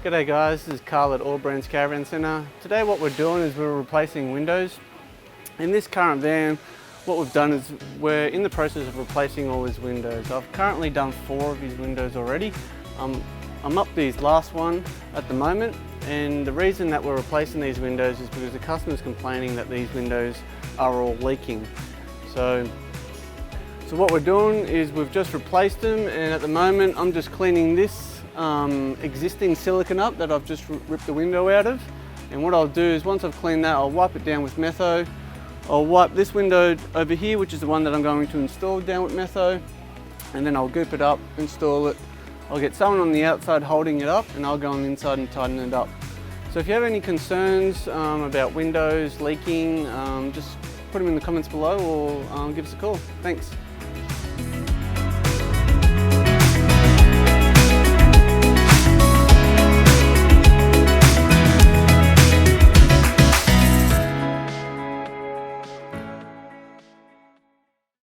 G'day guys, this is Carl at All Brands Caravan Centre. Today what we're doing is we're replacing windows. In this current van, what we've done is we're in the process of replacing all these windows. I've currently done 4 of these windows already. I'm up these last one at the moment, and the reason that we're replacing these windows is because the customer's complaining that these windows are all leaking. So what we're doing is we've just replaced them, and at the moment I'm just cleaning this existing silicone up that I've just ripped the window out of. And what I'll do is once I've cleaned that, I'll wipe it down with Metho. I'll wipe this window over here, which is the one that I'm going to install, down with Metho, and then I'll goop it up, install it. I'll get someone on the outside holding it up, and I'll go on the inside and tighten it up. So if you have any concerns about windows leaking, just put them in the comments below or give us a call. Thanks.